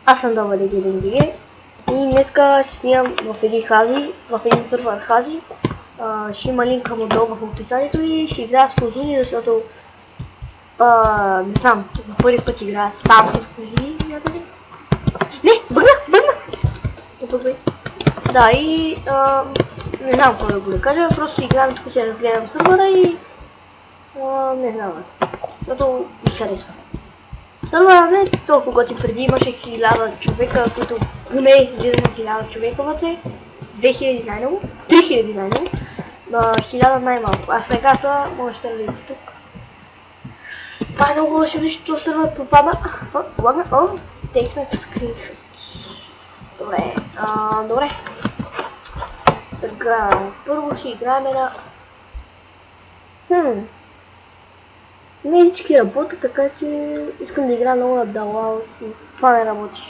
Аз съм добър един диги. И днеска ще снимам в един хази, в един сървър хази. Ще има линка му долу в описанието и ще играя с Козуни, защото не знам, за първи път играя сам с Козуни. Не, бъгнах! Да, и не знам какво да го кажа, просто ще играем, тук ще разгледам сървъра и не знам, защото ми харесва. Сървъра не е толкова готин, преди имаше 1000 човека, които поне излизаха 1000 човека вътре, 2000 най-много, 3000 най-много, 1000 най-малко, а сега са, можете да видите тук. Това е много лошо нещо, сървър попадна, текнах скриншот. Добре. Сега, първо ще играем една... Не всички работят, така че искам да играя много на Далаус и това не работи.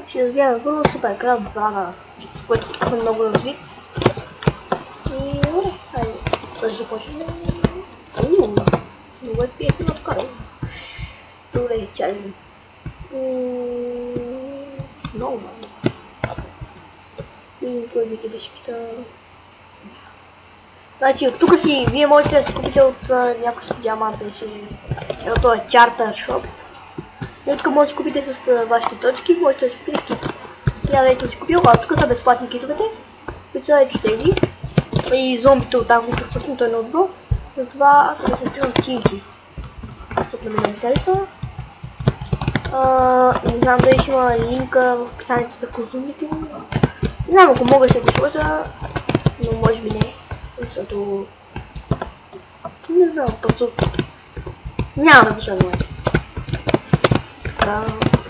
Ще разгледам първо Суперкрафт Брада, с което тук съм много развит. И добре, хайде, да започнем. Много е пиесен от кара. Добре, чайно. Сноуман. И кой би ти беше пита? Значи от тук си, вие можете да си купите от някой диаманта и това е Charter Shop. И тук можете да си купите с вашите точки, можете да си купите кит. Я вече съм си купил, а тук са безплатни китовете, които са ето тези. И зомбите оттам го пропускам, той е много добро. Затова сега се купивам TNT. Тук на мен се лисва. Не знам дали ще има линка в описанието за Козуните му. Не знам, ако мога ще го сложа, но може би не. Защото... не знам, просто... няма да го сложа.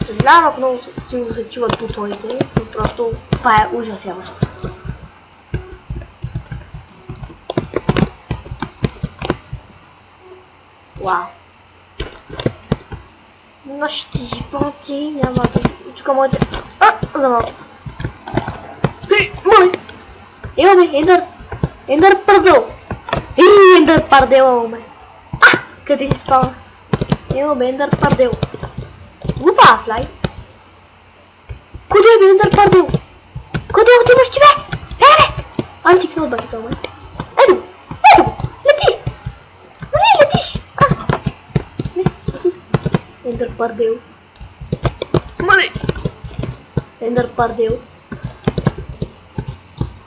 Съжалявам, ако много силно се чуват бутоните, но просто това е ужасяващо. Вау. Нашите животи няма да... тук моите... за малко. Мой! Имаме Ендър! Ендър пардел! Ендър пардел имаме! Къде си спала? Имаме Ендър пардел! Глупа Афлай! Къде е Ендър пардел? Къде отиваш ти бе? Бе! Антикнот бе това, ето го! Ето го! Лети! Не летиш! Не, лети! Ендър пардел! Мали! Ендър пардел!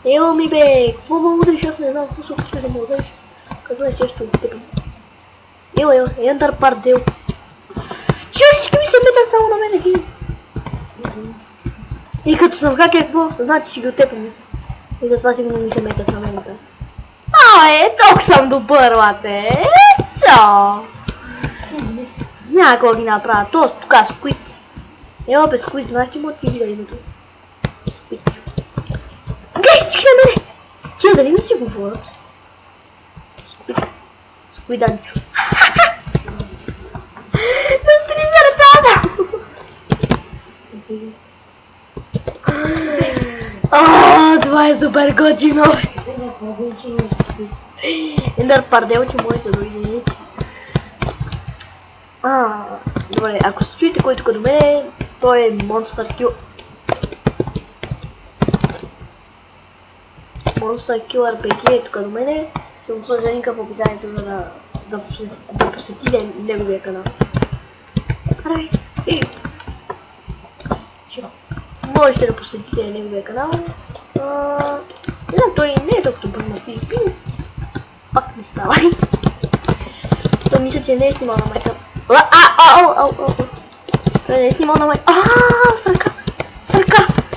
Ево ми бе, какво ме удариш, аз не знам какво се опитваш да ме удариш. Какво е също тъпам. Ево, Ендър пардел. Чё всички ми се метат само на мен един. И като съм хакер какво, значи ще ги оттепам. И затова сигурно ми се метат на мен сега. Тук съм добър, лате. Чо? Няма какво ги направя, тоест тук е Сквид. Ево бе Сквид, знаеш ли му ти видя името? Сквид. Гей, всички на мене! Тия дали не си говорят? Сквиданчо. На 3 сърцата! Това е супер готино! Ендър пардел, че може да дойде. Добре, ако се чуете кой тук до мене, той е Monster Kill. Monster Kill RPG е тук до мене. Ще му сложа линка в описанието, за да посетите неговия канал. Можете да посетите неговия канал. Не знам, той не е толкова добър на PvP. Пак не става. Той мисля, че не е снимал на Майнкрафт. Той не е снимал на Майнкрафт.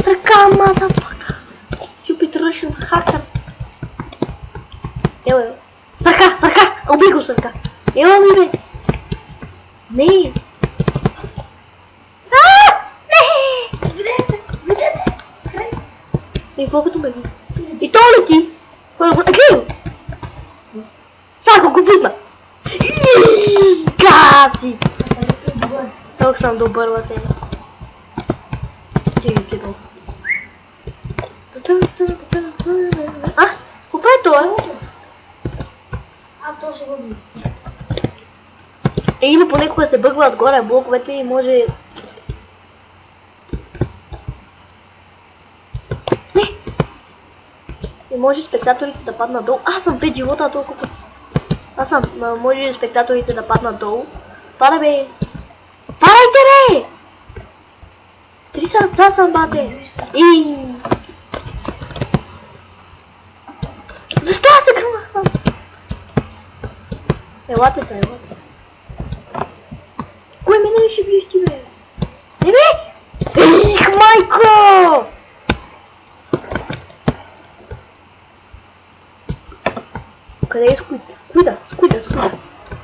Сръка, мазапака. Stupid Russian hacker. Ево. Сръка! Убий го сръка! Ево ми бе! Не! И какво като ме? И то лети! Гледай! Сако го бутна! Гаси! Толкова съм добър, лате. Чекай. Какво е това? То ще го види. Или понекога се бъгват горе блоковете и може... Не! И може спектаторите да паднат долу. Аз съм 5 живота толкова. Аз съм... Може спектаторите да паднат долу. Пада бе! Падайте бе! 3 сърца съм, бате! И... Защо аз се кръвнах сам? Елате са, елате. Кой мене ли ще биеш ти, бе? Не бе! Ех, майко! Къде е Скуид? Скуида.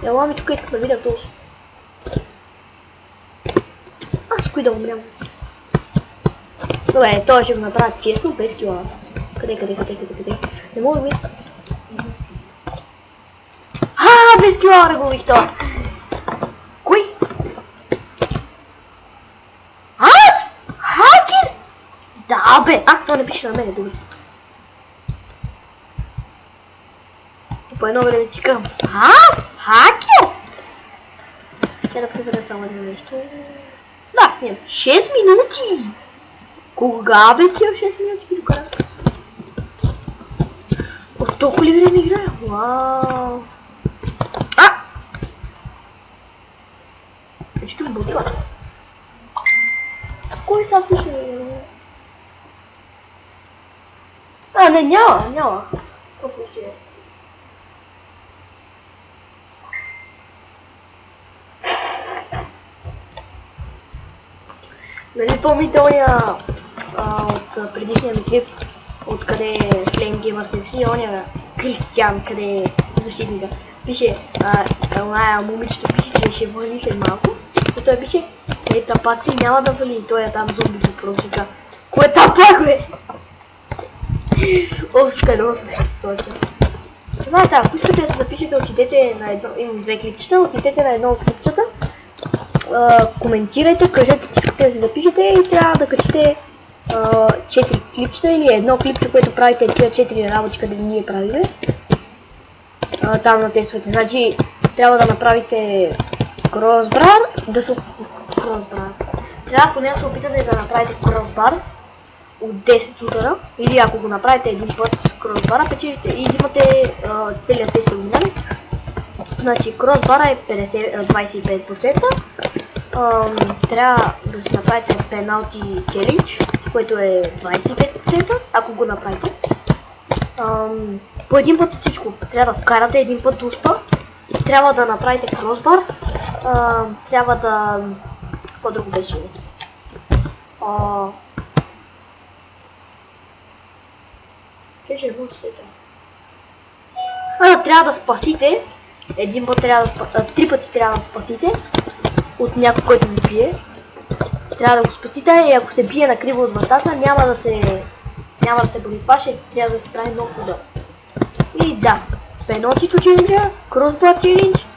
Ела ми тук искам да видя този. Скуида умрям. Добре, това ще го направя честно, без килата. Къде? Не мога да видя. Без килара го вих това. Кой? Аз? Хакер? Да бе! Това не пише на мене, добре. По едно време си казвам. Аз? Хакер? Ще да проверя само едно нещо. Да, снимам. 6 минути! Кога бе тия 6 минути ги докарам? От толкова ли време играя? Вау! Нещо бъгва. Кой са пише? Не, няма. Какво ще е? Нали помните оня от предишния ми клип, откъде Flame Gamers FC, оня Кристиан, къде е защитника. Пише, момичето пише, че ще вали след малко. И той пише, тапаци няма да вали, и той е там зомбито просто така. Кое е тапак, бе? Оф, много смешно точно. Знаете, ако искате да се запишете, отидете на едно, имам 2 клипчета, отидете на едно от клипчета. Коментирайте, кажете, че искате да се запишете и трябва да качите 4 клипчета или едно клипче, което правите тия 4 работи, къде ние правиме. Там на тестовете. Значи трябва да направите кросбар, трябва поне да се опитате да направите кросбар от 10 удара, или ако го направите един път кросбара, печелите и взимате целият тестов минали. Значи кросбара е 25%. Трябва да си направите пеналти челендж, което е 25%, ако го направите. По един път от всичко. Трябва да вкарате един път до успа. Трябва да направите кросбар. Трябва да... Какво друго беше? Трябва да спасите. Един път трябва да спасите. 3 пъти трябва да спасите от някой, който ви бие. Трябва да го спасите и ако се бие накриво от вратата, няма да се боли това, ще трябва да се прави много удар. И да, пенотито челенджа, кросбар челендж,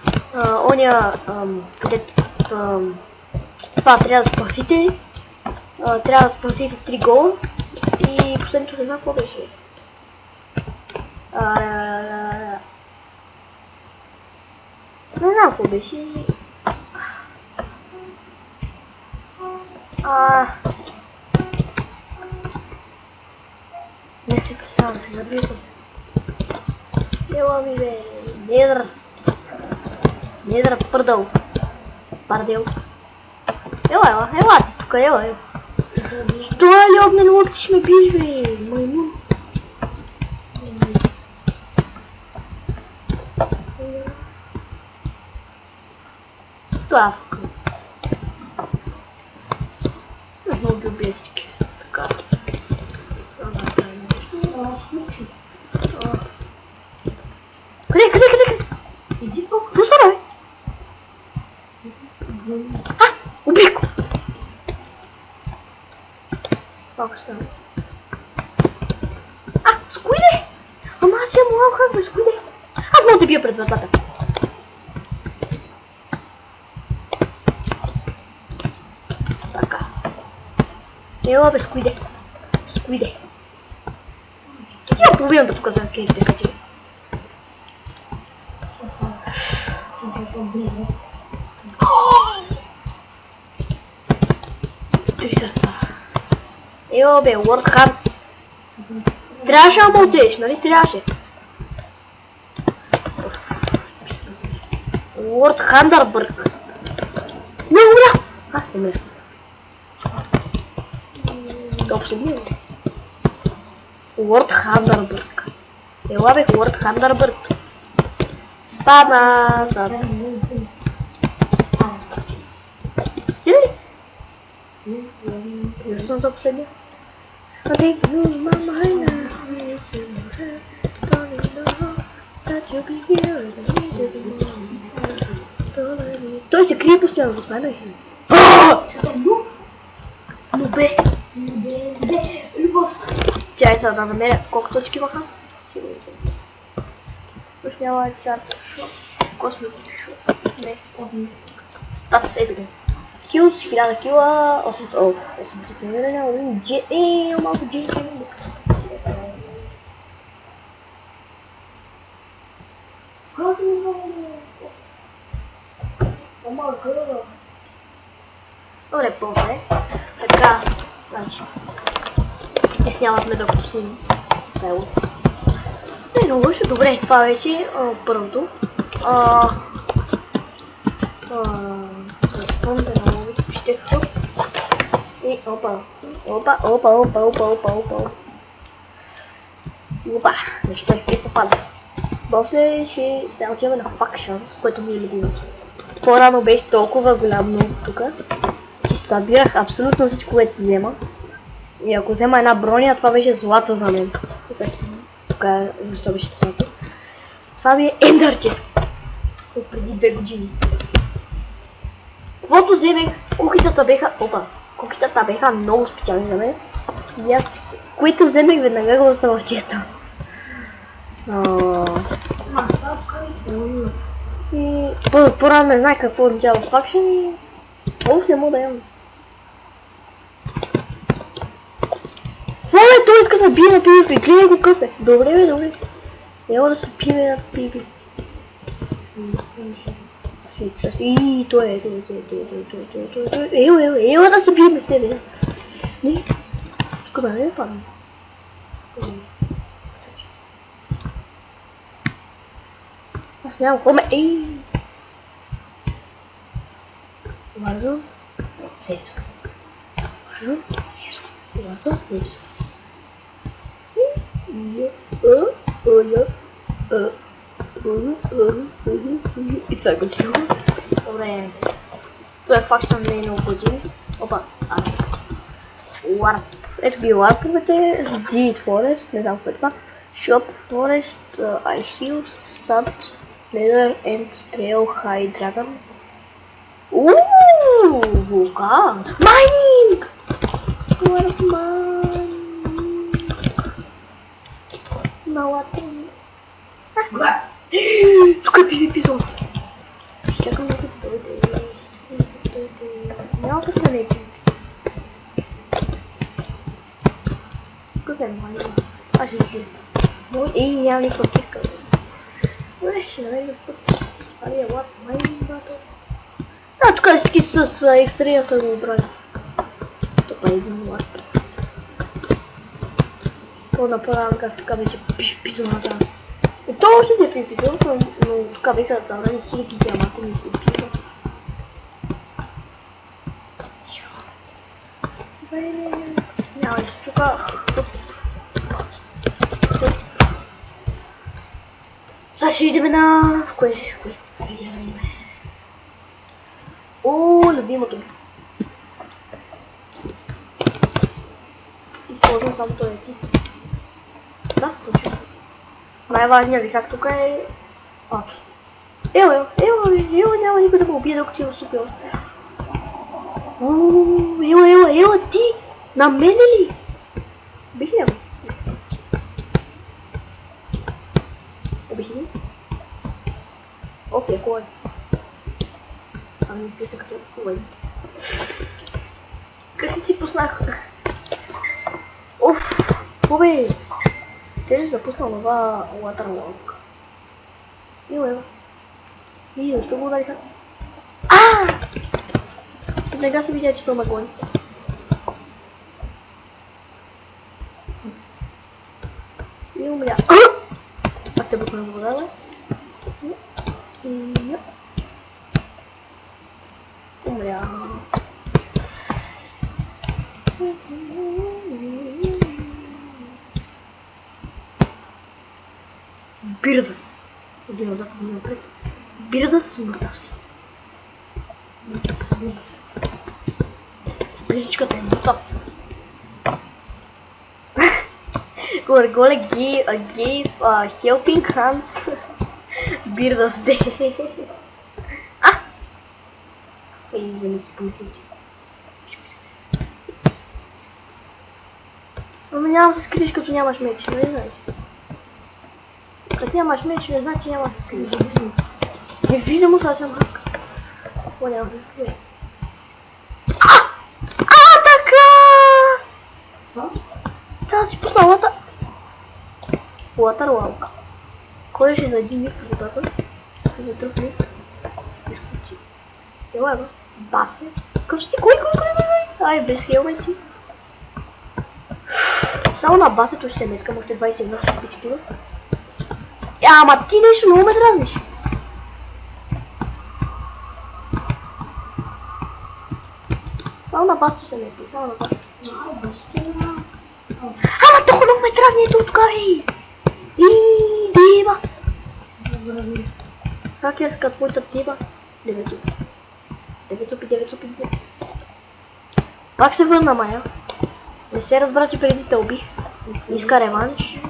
където това трябва да спасите, трябва да спасите 3 гола и последното не знам какво беше. Не знам какво беше. Не се представям, забил съм. Ела ми бе, недър пърдъл. Пардел. Ела ти тука, ела. Що е ли огнен лук, ти ще ме биеш бе, маймун. Това е много би убия всички. Така. Къде? Иди тук. Пусна, бе. Убих го. Малко става. Скуиде! Ама аз имам лаухак, бе, Скуиде. Аз мога да бия през вратата. Така. Ела, бе, Скуиде. Ти имам половината тук за кейф, така че. Ео бе, Уорд Хан. Трябваше да мълчеш, нали трябваше? Уорд Хандърбърг. Не умря! Аз умря. Топ се бил. Уорд Хандърбърг. Ела бе, Уорд Хандърбърг. Баба, зад. Ти ли? Не съм за последния. Той се крие постоянно, да смайдай си. Ну бе! Чай сега да намеря колко точки имаха. Уж няма чарта шоп. Косметик шоп. Не, статс, ето го. Килс, 1000 кила, 800 тренирания, един джей, малко джей тренинг. Кога съм извъл? Добре, после. Така, значи. Изснявахме да пуснем село. Не, много лошо. Добре, това вече първото. Спомните на ловите, пишете какво. И опа. Опа, нещо е се пада. После ще се отиваме на Factions, което ми е любимото. По-рано беше толкова голямо тук, че събирах абсолютно всичко, което взема. И ако взема една броня, това беше злато за мен. Тук защо беше злато. Това ми е ендърче. От преди 2 години. Каквото вземех, кукитата беха... Опа! Кукитата беха много специални за мен. И аз, които вземех, веднага го остава в честа. И по-рано не знае какво означава факшн и... Оф, не мога да имам. Това бе, той иска да бие на PvP, гледай го къв е. Добре бе, добре. Няма да се пие на PvP. И той е, ева да се биеме с тебе. Не, тук да не падам. Аз нямам хоме, Варзо, сеско. И това е готино. Добре. Това е факшън не е много години. Опа, Warp. Ето ги ларповете. Deed Forest, не знам какво е това. Shop Forest, Ice Hill, Sand, Nether and Trail High Dragon. Вулкан! Майнинг! Warp Mining! Малатен. Тук е PvP зона. Чакам да дойде. Няма да се не е PvP. Тук се е майнинг. Аз ще излизам. И няма никаква кирка. Добре, ще намерим път. Али е Warp Mining Battle. Тук е всички с екстрия са го отбрали. Тук е един Warp. По-направо как така беше PvP зоната. И то още се е приписал, но тук беха заврани хиляди диаманти, не се писал. Няма нищо тук. Сега ще идеме на... Кое? Любимото ми. Използвам само този тип. Да, точно. Най-важният ви как тук е... Ева, няма никой да го убие, докато я усупил. Ева, ти! На мене ли? Бих ли? Бих ли? Окей, кой? Ами писа като кой. Как си пуснах? Оф, бе! Те ли запуснал това Waterlog? Ева. И защо го удариха? Сега се видя, че това ме гони. умря. Пак те бухна вода, бе. Умря. Бирдас. Един отзад, един отпред. Бирдас, мъртъв. Близичката е мъртъв. Горголя gave a helping hand. Бирдас де. Ей, да не си помислите. Ама няма да се скриеш като нямаш меч, нали знаеш? Като нямаш меч, не значи няма да се скриеш. Не виждам му сега съм хак. Какво няма да се скрие? Така! Трябва да си пусна лата. Waterwalk. Ходеше за един миг по водата. За друг миг. Изключи. Ела, бе. Басе. Къв ти? Кой? Ай, без хелмети. Само на басето ще се меткам още 21 пичкива. Ама ти нещо много ме дразниш. Само на басето се меткам. Само на басето. Ама толкова много ме дразни ето тук, бе. Деба. Хакерска твоята деба. 9 опи. Пак се върна, Майя. Не се разбра, че преди те убих. Иска реванш.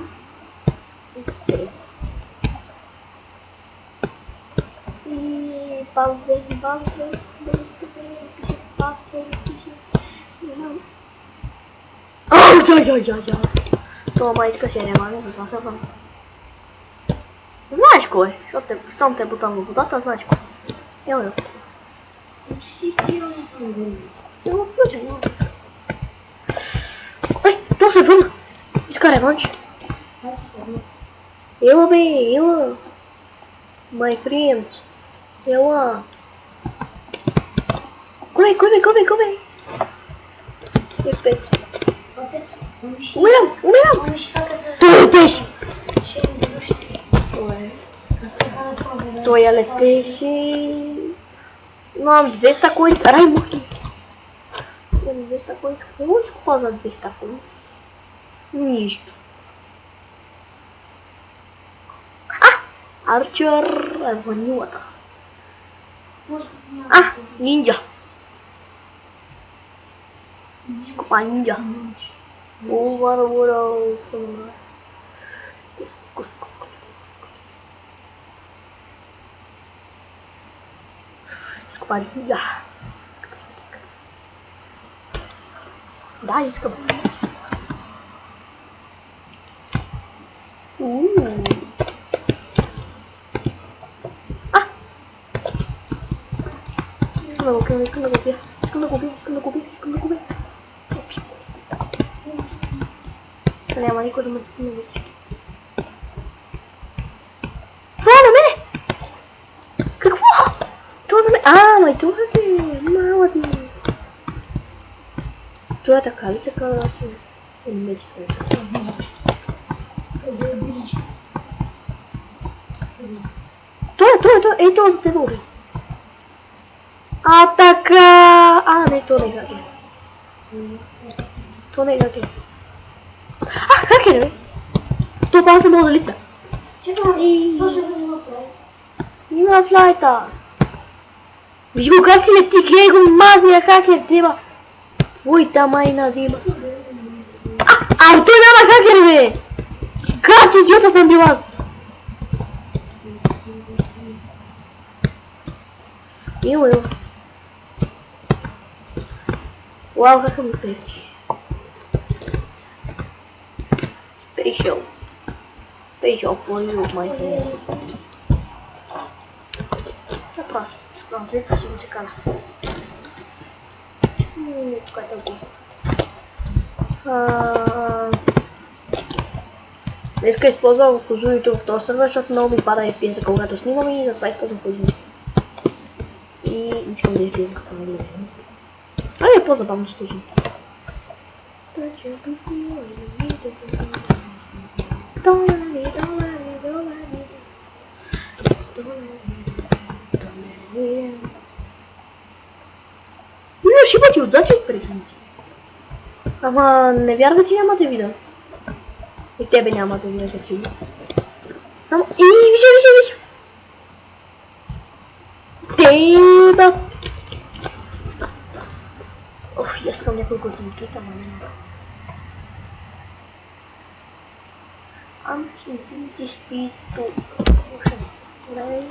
И пал 2. Това май искаше реванш, затова се върна. Знаеш кой? Щом те е бутан във водата, знаеш кой. Ела. Не го включа, няма. Ей, то се върна! Иска реванш. Ела бе, ела. My friend. Ела. Кой бе? F5. Умирам! Той летеше! Той я летеше... Имам 200 коинс, рай мухи! Имам 200 коинс, какво можеш купа за 200 коинс? Нищо. Арчер е ванилата. Нинджа. Купа нинджа. Overworld Samurai. Купа нинджа. Да, искам. Искам да го убия. Няма никой да ме не вече. Това е на мене! Какво? Това на мене! Май това е! Мала ти! Това е така ли така да си? Не мече това е. Той! Ей, това за тебе уби! Така! Не, то не е хакер. То не е хакер. Хакер, бе! То пак не мога да лита. Чакай, то ще бъде на флайта. Има флайта. Виж го как си лети, гледай го мазния хакер, деба. Твоята майна деба. Той няма хакер, бе! Как си идиота съм бил аз? Ио. Вау, как ми печи. Special for you, my friend. Zapraszam, skąd się uciekala. Czekaj, to było. Днеска използвам козуито в този сервер, защото много ми пада FPS, когато снимам и затова използвам козуито. И искам да излизам като не гледам. Е по-забавно с козуито. Io ще пъти отзад и отпред. Ама не вярвам, че няма да видя. И тебе няма да видя, че видя. Само... вижа! Теба! Оф, я искам няколко тънки, ама не мога. Infinity Speed 2.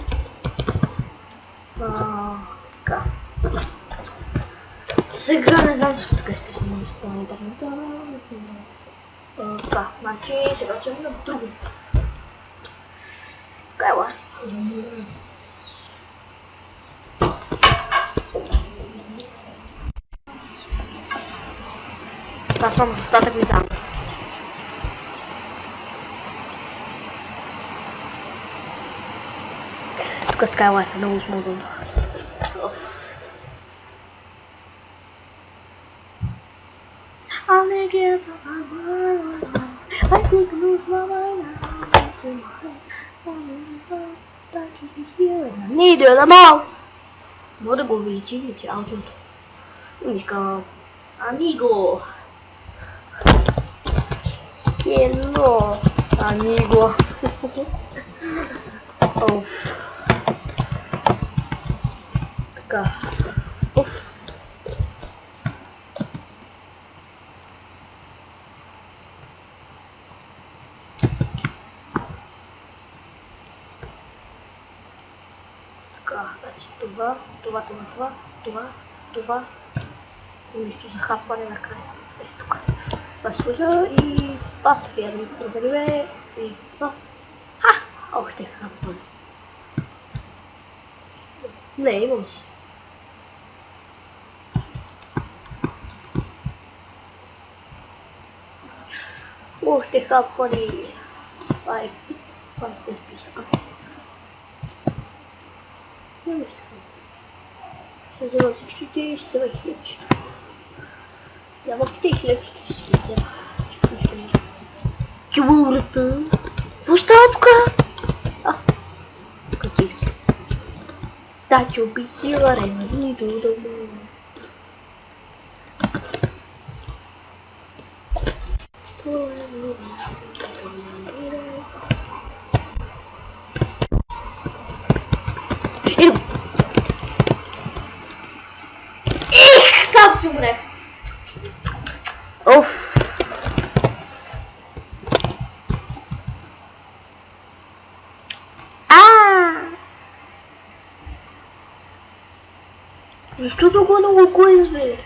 Така. Сега не знам защо така изписано на интернета. Така, значи сега ще на друго. Така ела. Това само остатък ми знам. Тук Skywise са много смозно. I'll make it I could lose my mind. Не иде да мал! Мога да го увеличи, че аудиото. Искам... Амиго! Hello, amigo. Оф. Така. Оф. Така, значи това. И нещо за хапване на края. Тук. Това служа и пас ферми провериме и пас. Още хапване. Не, имам си. Още хапване. Това е списъка. Не ми се. Ще взема всичките и ще взема хлебче. Ябълките и хлебчето ще си ги взема. Чубулата! Какво става тука? Катих се. Да, чуби си варена и додому. Сам си умрех. Оф. Защо толкова много коин бе?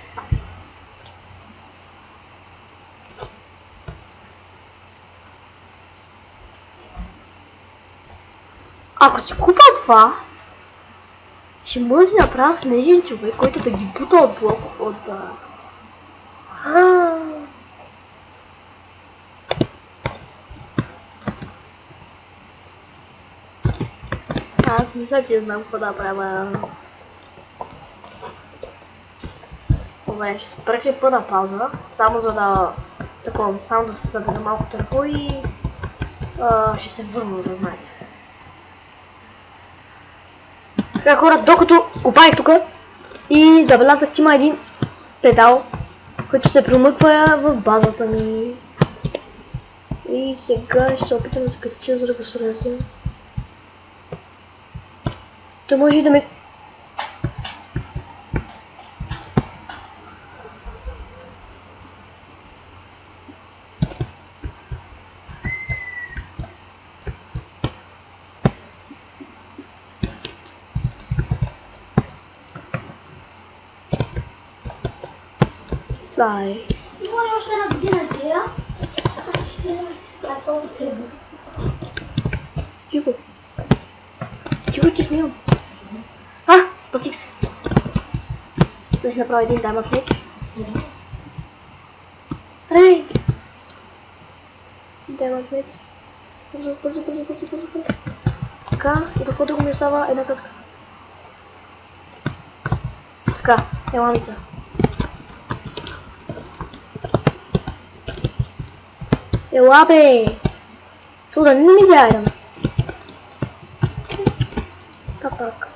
Ако си купа това, ще може да си направя снежен човек, който да ги бута от блок от... Аз мисля, че знам какво да правя. Добре, ще спрях ли пълна пауза, само за да... Такова, само да се събера малко търпо и... ще се върна, да знаете. Така хора, докато копаех тука и забелязах, че има един педал, който се промъква в базата ми. И сега ще се опитам да се кача, за да го срезя. Той може и да ме... Дай. Има ли още една година тия? Ще се толкова сребро. Тихо. Тихо, че снимам. Пасих се. Ще си направя един даймък меч. Рей! Даймък меч. Бързо. Така, и докато го ми остава една къска. Така, ела ми се. Ела бе! そうだね、水やだな。Так.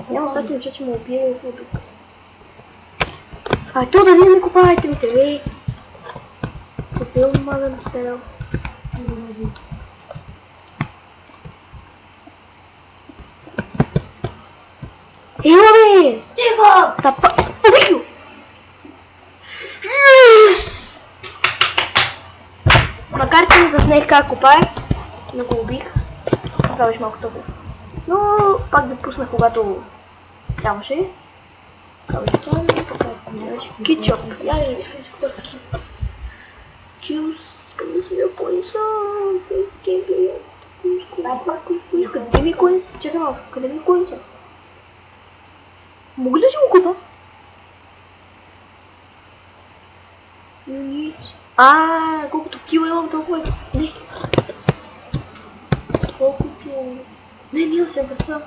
Я вам кстати уже чему убили буду. А туда не купайте ветры. Купил мало стоял. Эй, Тихо! топа. Убью! Макар че не заснех как купаех, но го убих. Това беше малко тъпо. Но пак да пусна когато трябваше. Това беше план, така вече кетчуп. Я не искам да си купя кюс. Искам да си да пояса. Къде ми коин? Чакай малко, къде ми коин са? Мога ли да си го купа? Колкото кила имам толкова... Не. Колкото... Не се бърца.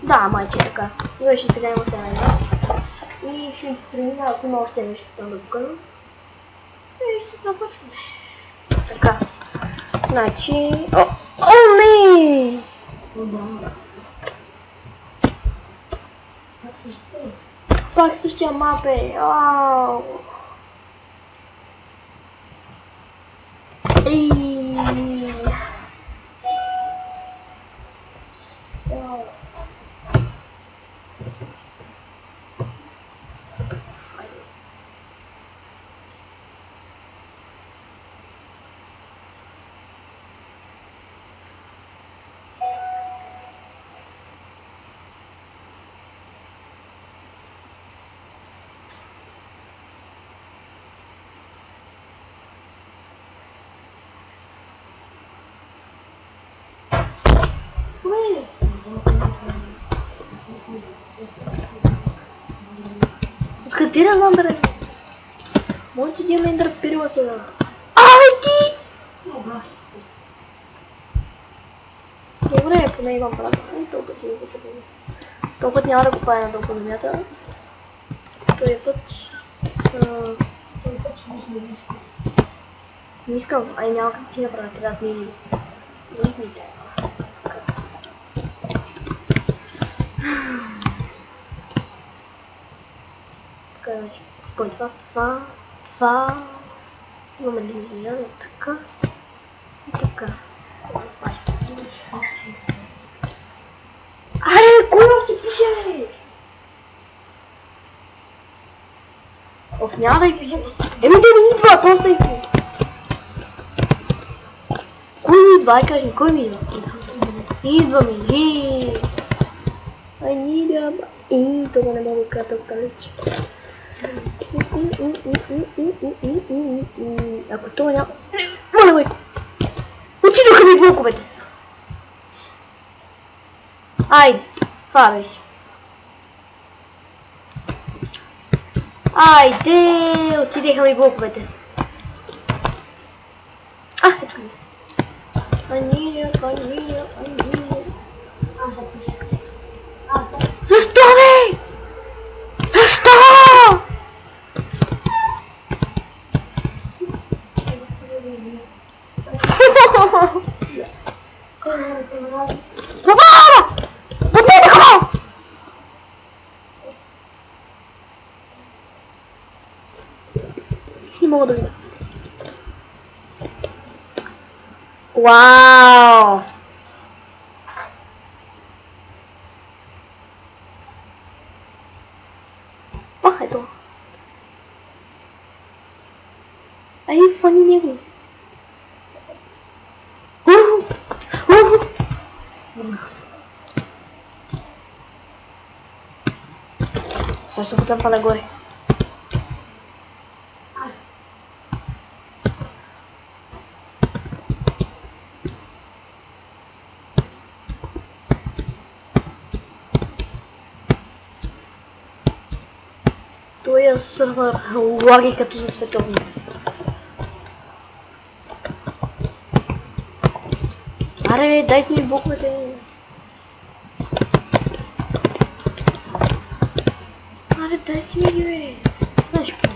Да, майче така. Вече сега има още една игра. И ще премина, ако има още нещо там да покажа. И ще започваме. Така. Значи... О, не! Пак същия мап е. Откъде да знам, бре? Може да имаме ендър перила сега. Ай ти! Добре, поне имам право. Толкова си го запомня. Този път няма да го правя на дълго земята. Този път... Не искам, няма как ти направя, трябва да ми... Така, значи, кой е това? Имаме линия, така и така. Аре, кой ще пише? Оф, няма да ги пишете. Да ми идва, то стойте. Кой ми идва? Ай кажем, кой ми идва? Идва ми, Ай, нидя, това не мога да кажа толкова далеч. Ако това няма... Моля, бе! Отидоха ми блоковете! Айде! Това беше. Айде! Отидеха ми блоковете. Ето ми. Ванилия. Защо, бе? Защо? Забава! Отнете го! Не мога да видя. Вау! Ето. Ай, фани него. Сега ще потъм по-нагоре. Той сървър лаги като за световно. Аре бе, дай си ми буквите. Аре, дай си ми ги бе. Знаеш какво?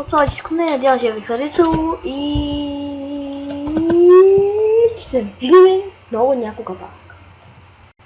Ciao disconnè, andiamo a fare su i... Ci sono film? No, non è